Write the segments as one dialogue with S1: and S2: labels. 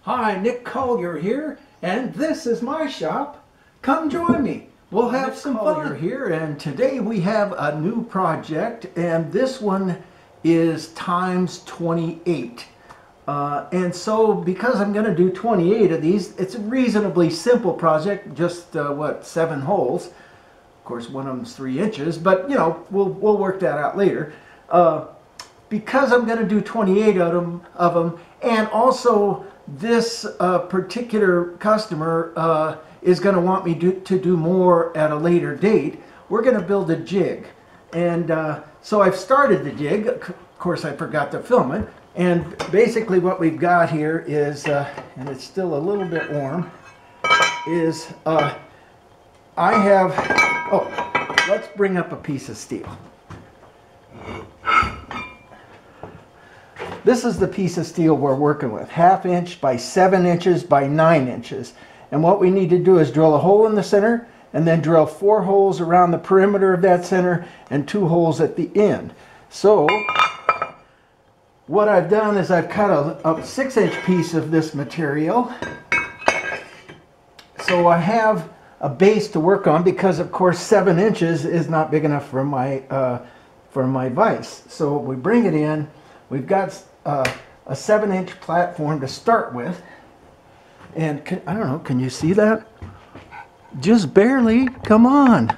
S1: Hi, Nick Collier here, and this is my shop. Come join me. We'll have some fun here, and today we have a new project, and this one is times 28. And so because I'm going to do 28 of these, it's a reasonably simple project, just 7 holes. Of course, one of them's 3 inches, but you know, we'll work that out later. Because I'm going to do 28 of them, and also this particular customer is going to want me to do more at a later date, we're going to build a jig. And so I've started the jig. Of course, I forgot to film it. And basically what we've got here is, and it's still a little bit warm, is I have, let's bring up a piece of steel. This is the piece of steel we're working with, 1/2 inch by 7 inches by 9 inches. And what we need to do is drill a hole in the center and then drill 4 holes around the perimeter of that center and 2 holes at the end. So what I've done is I've cut a 6-inch piece of this material. So I have a base to work on because of course 7 inches is not big enough for my vise. So we bring it in. We've got a 7-inch platform to start with, and I don't know, can you see that? Just barely, come on.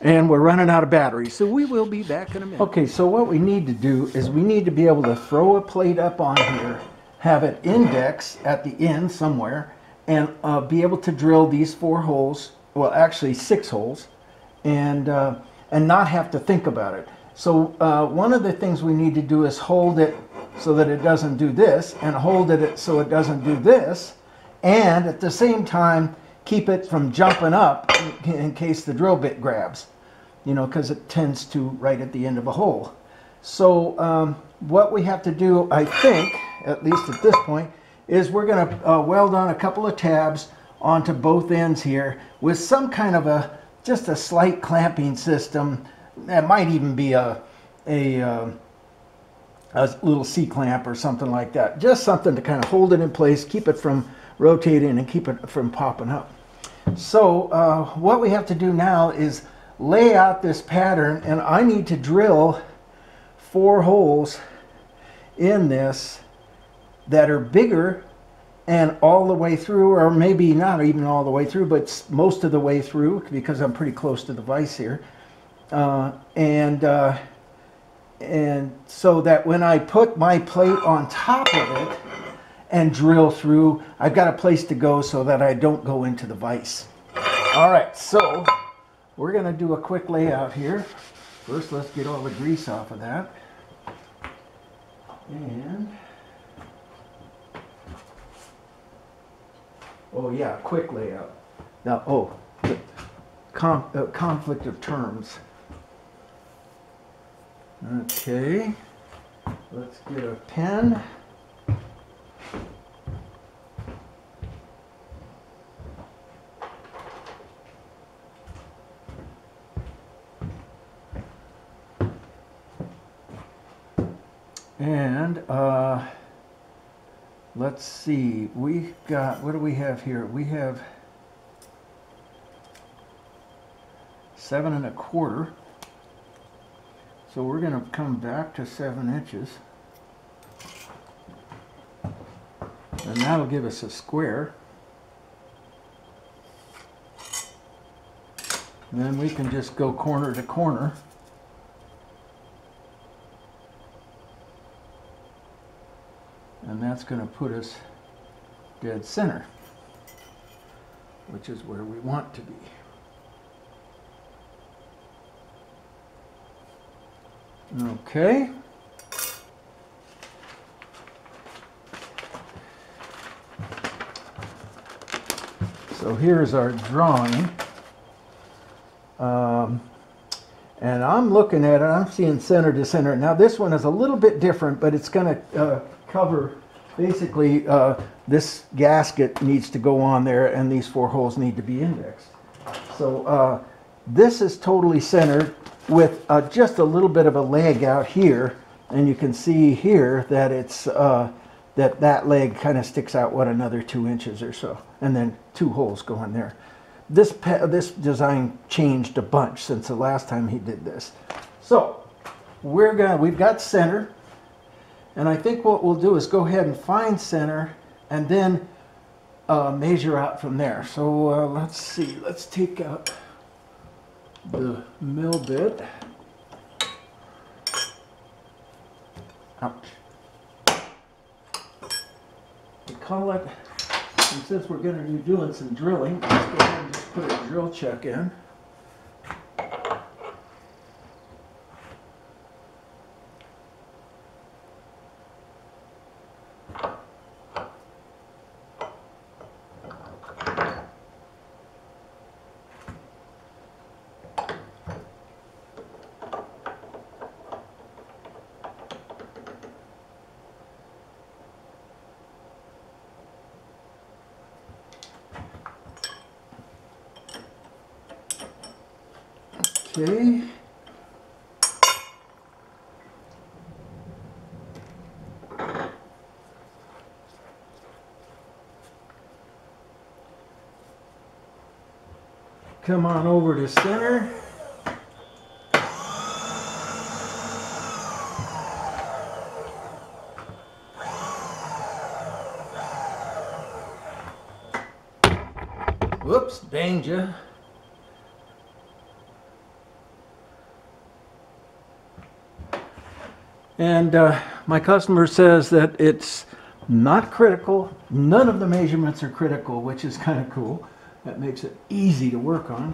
S1: And we're running out of batteries, so we will be back in a minute. Okay, so what we need to do is we need to be able to throw a plate up on here, have it index at the end somewhere, and be able to drill these 4 holes, well actually 6 holes, and not have to think about it. So one of the things we need to do is hold it so that it doesn't do this, and hold it so it doesn't do this, and at the same time keep it from jumping up in case the drill bit grabs, you know, because it tends to right at the end of a hole. So what we have to do, I think, at least at this point, is we're going to weld on a couple of tabs onto both ends here with some kind of just a slight clamping system. That might even be a little C-clamp or something like that. Just something to kind of hold it in place, keep it from rotating and keep it from popping up. So what we have to do now is lay out this pattern, and I need to drill 4 holes in this that are bigger and all the way through, or maybe not even all the way through, but most of the way through, because I'm pretty close to the vise here. And so that when I put my plate on top of it and drill through, I've got a place to go so that I don't go into the vise. All right, so we're going to do a quick layout here. First, let's get all the grease off of that. And oh yeah, quick layout. Now, conflict of terms. Okay, let's get a pen. And let's see, we've got, what do we have here? We have 7 1/4. So we're going to come back to 7 inches. And that'll give us a square. And then we can just go corner to corner. And that's going to put us dead center, which is where we want to be. Okay. So here's our drawing. And I'm looking at it, I'm seeing center to center. Now this one is a little bit different, but it's going to cover basically this gasket needs to go on there, and these 4 holes need to be indexed. So this is totally centered with just a little bit of a leg out here And you can see here that it's that leg kind of sticks out, what, another 2 inches or so, and then 2 holes go in there. This design changed a bunch since the last time he did this. So we've got center, and I think what we'll do is go ahead and find center and then measure out from there. So let's see, let's take out the mill bit. Ouch. We call it, and since we're going to be doing some drilling, let's go ahead and just put a drill chuck in. Okay. Come on over to center. Whoops, banged you. And my customer says that it's not critical. None of the measurements are critical, which is kind of cool. That makes it easy to work on.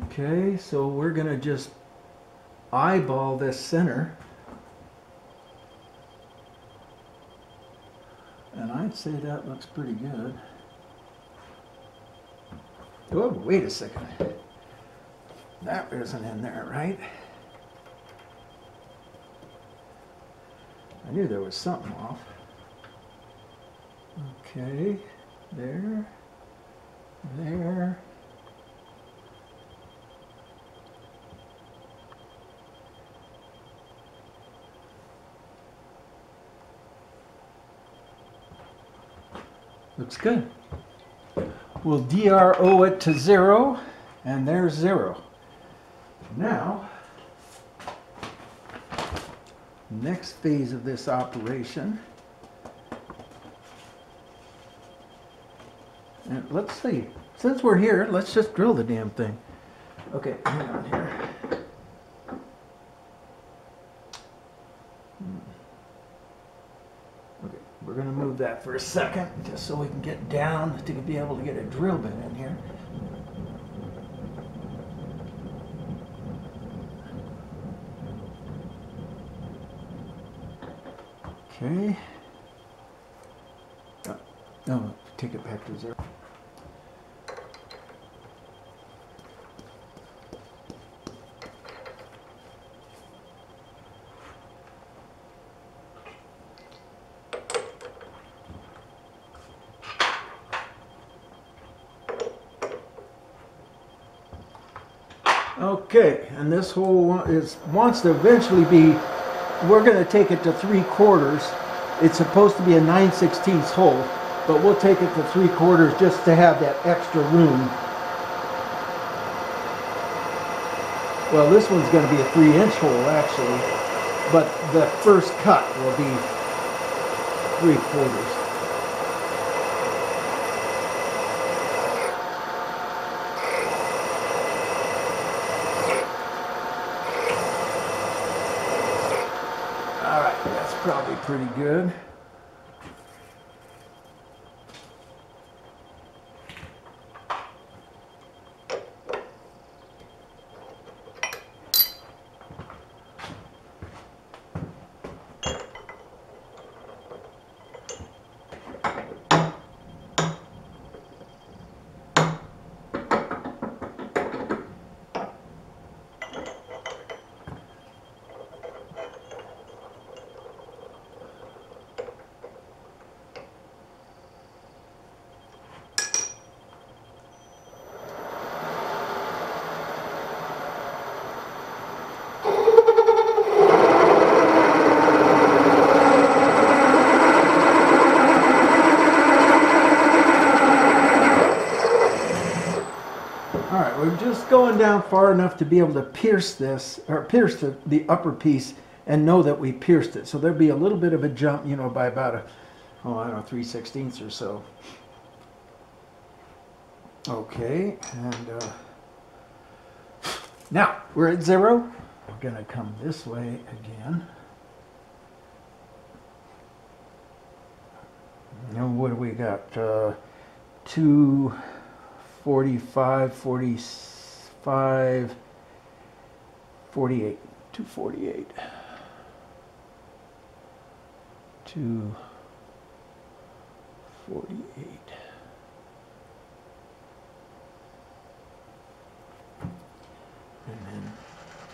S1: Okay, so we're going to just eyeball this center. And I'd say that looks pretty good. Oh, wait a second. That isn't in there, right? I knew there was something off. Okay, there, there. Looks good. We'll DRO it to 0, and there's 0. Now, next phase of this operation, and let's see, since we're here, let's just drill the damn thing. Okay, hang on here. Okay, we're going to move that for a second, just so we can get down to be able to get a drill bit in here. Okay. Oh, no, take it back to 0. Okay, and this hole wants to eventually be, we're going to take it to 3/4. It's supposed to be a 9/16 hole, but we'll take it to 3/4 just to have that extra room. Well, this one's going to be a 3-inch hole actually, but the first cut will be 3/4. Probably pretty good. we're just going down far enough to be able to pierce this, or pierce the upper piece and know that we pierced it. So there'll be a little bit of a jump, you know, by about a, oh, I don't know, 3/16 or so. Okay, and now we're at 0. We're gonna come this way again. Now what do we got? 245, 45, 48, 248, 248. And then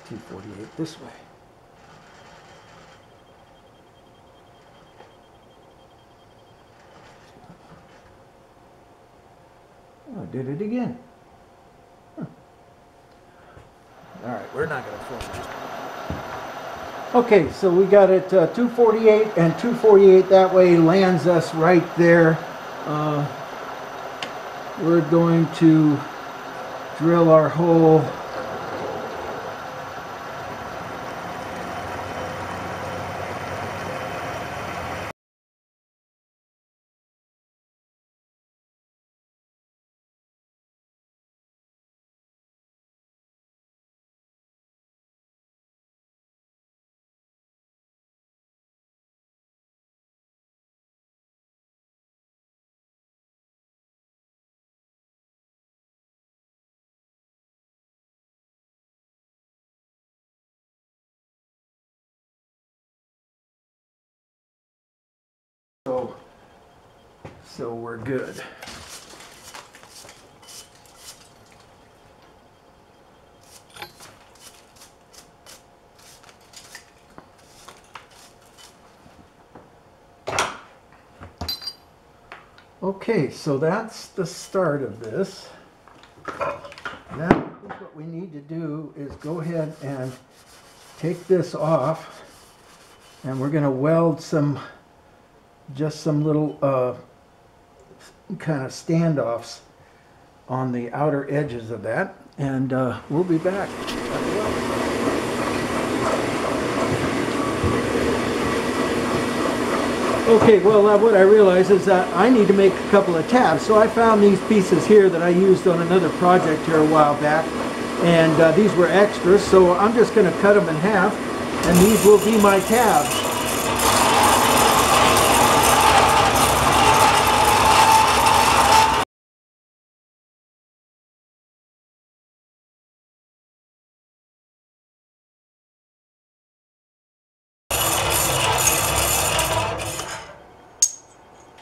S1: 248 this way. Oh, I did it again. Huh. All right, we're not going to film this. Okay, so we got it 248, and 248 that way lands us right there. We're going to drill our hole. So we're good. Okay, so that's the start of this. Now what we need to do is go ahead and take this off, and we're going to weld just some little kind of standoffs on the outer edges of that, and we'll be back. Okay, well what I realized is that I need to make a couple of tabs, so I found these pieces here that I used on another project here a while back, and these were extras, so I'm just going to cut them in half, and these will be my tabs.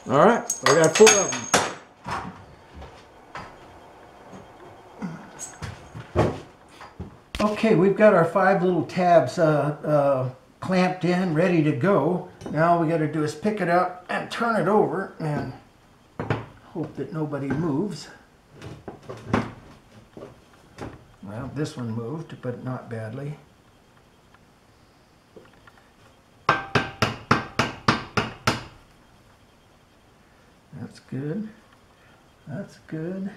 S1: All right, I got 4 of them. Okay, we've got our 5 little tabs clamped in, ready to go. Now all we got to do is pick it up and turn it over and hope that nobody moves. Well, this one moved, but not badly. That's good. That's good.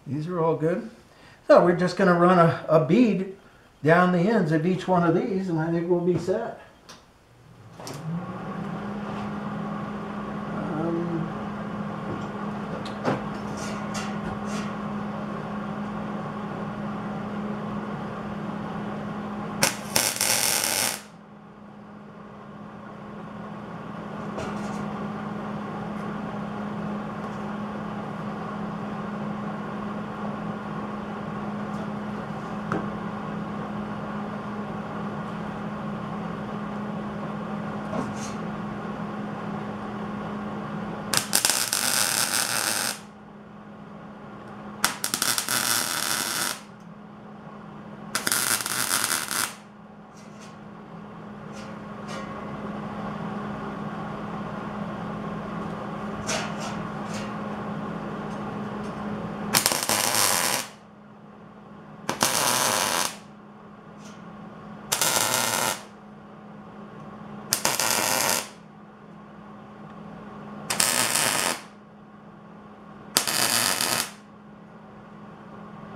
S1: These are all good. So we're just going to run a bead down the ends of each one of these, and I think we'll be set.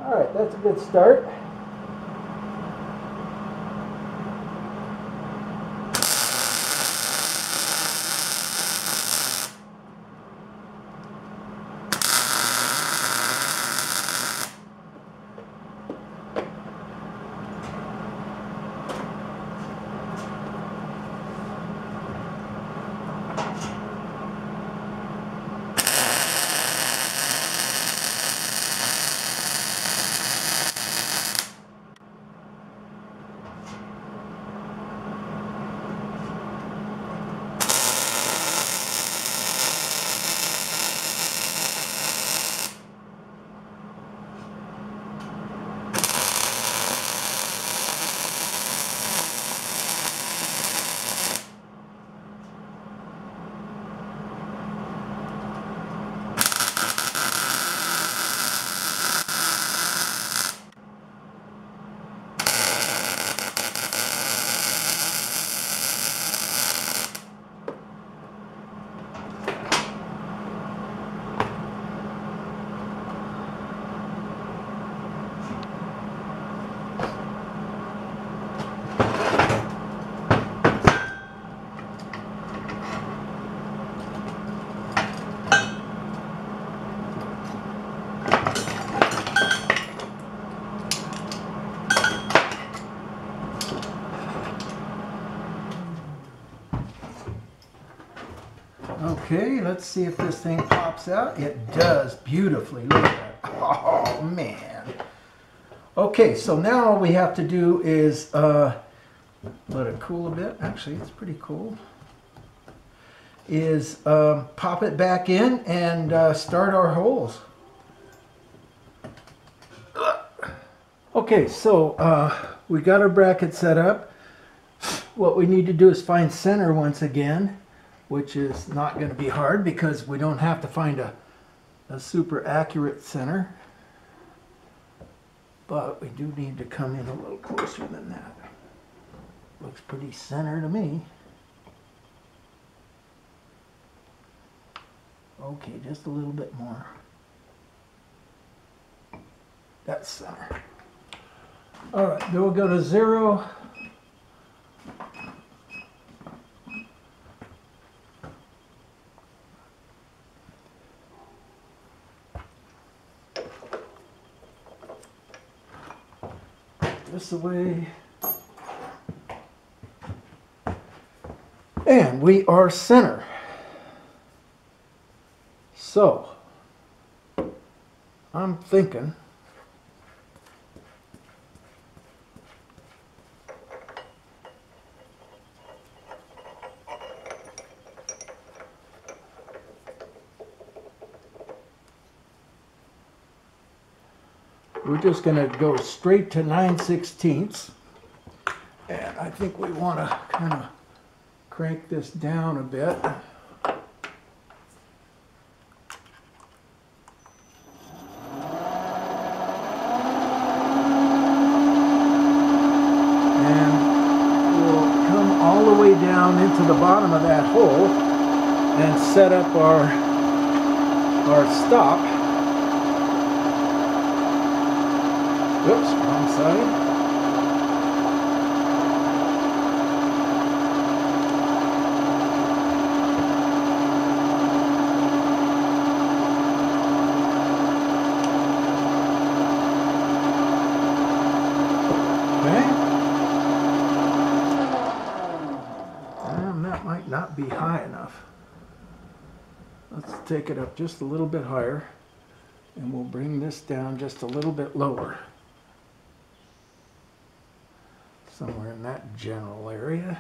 S1: All right, that's a good start. Okay, let's see if this thing pops out. It does beautifully. Look at that. Oh, man. Okay, so now all we have to do is let it cool a bit. Actually, it's pretty cool. Is pop it back in and start our holes. Okay, so we got our bracket set up. What we need to do is find center once again, which is not going to be hard because we don't have to find a super accurate center. But we do need to come in a little closer than that. Looks pretty center to me. Okay, just a little bit more. That's center. All right, then we'll go to 0. This away. And we are center. So, I'm thinking we're just going to go straight to 9/16, and I think we want to kind of crank this down a bit. And we'll come all the way down into the bottom of that hole and set up our stop. Oops, wrong side. Okay. And that might not be high enough. Let's take it up just a little bit higher, and we'll bring this down just a little bit lower. Somewhere in that general area.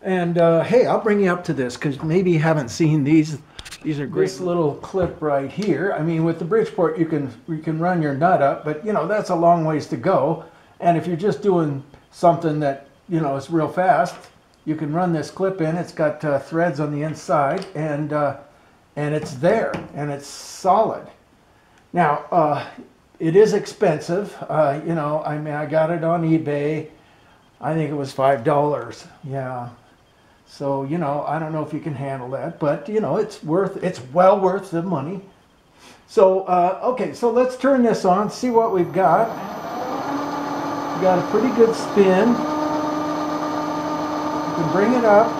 S1: And hey, I'll bring you up to this because maybe you haven't seen these. These are great. This little clip right here. I mean, with the Bridgeport, you can run your nut up, but you know that's a long ways to go. And if you're just doing something that you know is real fast, you can run this clip in. It's got threads on the inside, and it's there, and it's solid. Now. It is expensive, you know, I mean, I got it on eBay. I think it was $5, yeah. So, you know, I don't know if you can handle that, but you know, it's well worth the money. So, okay, so let's turn this on, see what we've got. We got a pretty good spin. You can bring it up.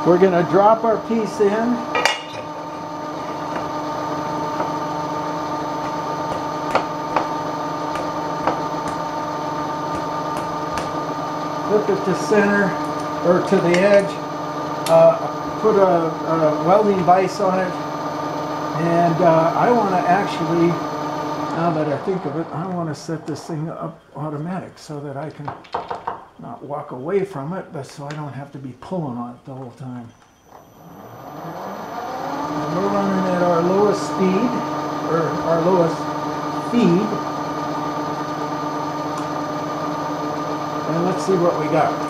S1: We're going to drop our piece in. Flip it to center, or to the edge. Put a welding vise on it. And I want to actually, now that I think of it, I want to set this thing up automatic so that I can not walk away from it, but so I don't have to be pulling on it the whole time. And we're running at our lowest speed, or our lowest feed. And let's see what we got.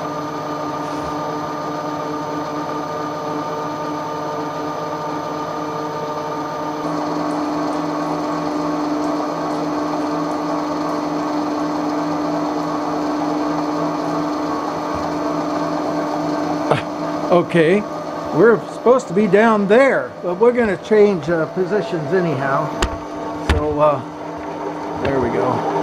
S1: Okay, we're supposed to be down there, but we're going to change positions anyhow. So there we go.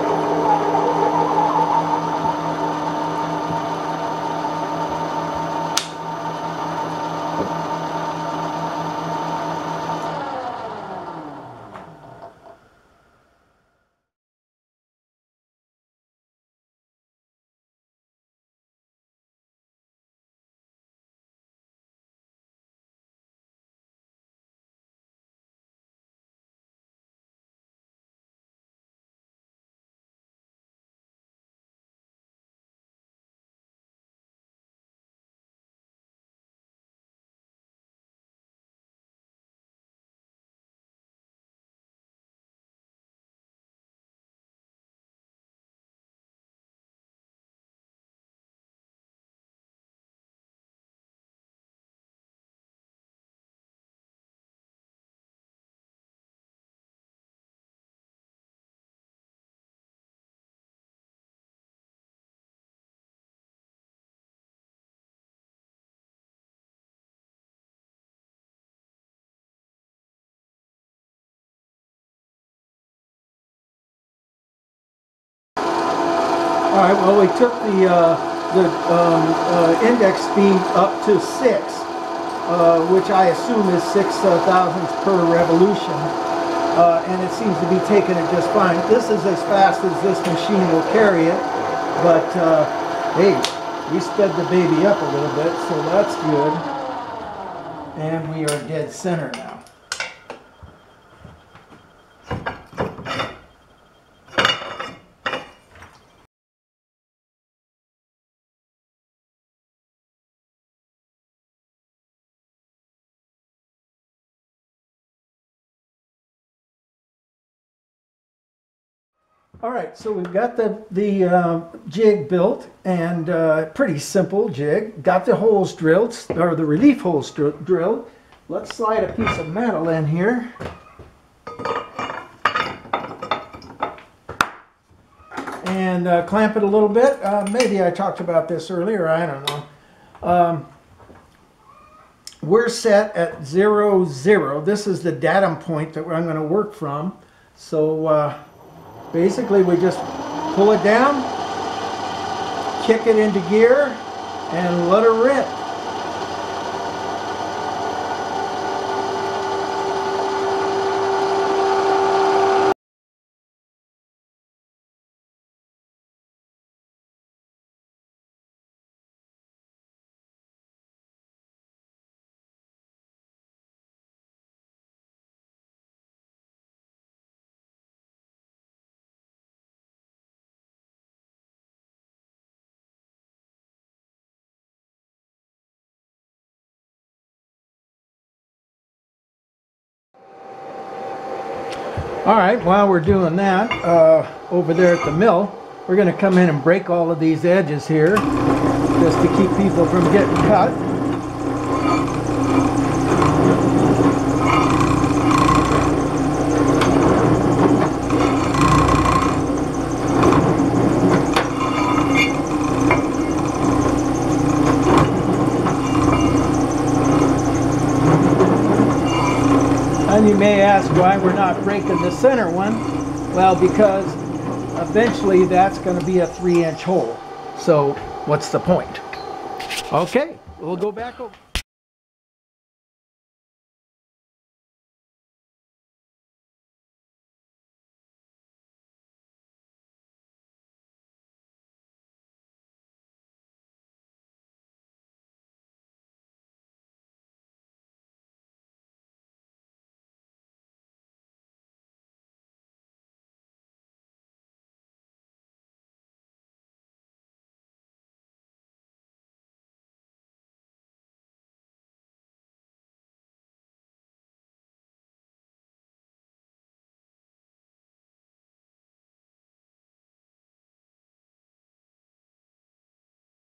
S1: All right, well, we took the index speed up to 6, which I assume is 6 thousandths per revolution, and it seems to be taking it just fine. This is as fast as this machine will carry it, but hey, we sped the baby up a little bit, so that's good. And we are dead center now. All right, so we've got the jig built, and pretty simple jig. Got the holes drilled, or the relief holes drilled. Let's slide a piece of metal in here. And clamp it a little bit. Maybe I talked about this earlier, I don't know. We're set at 0, 0. This is the datum point that I'm going to work from. So basically, we just pull it down, kick it into gear, and let her rip. All right, while we're doing that, over there at the mill, we're going to come in and break all of these edges here, just to keep people from getting cut. may ask why we're not breaking the center one. Well, because eventually that's going to be a 3-inch hole. So what's the point? Okay, we'll go back over.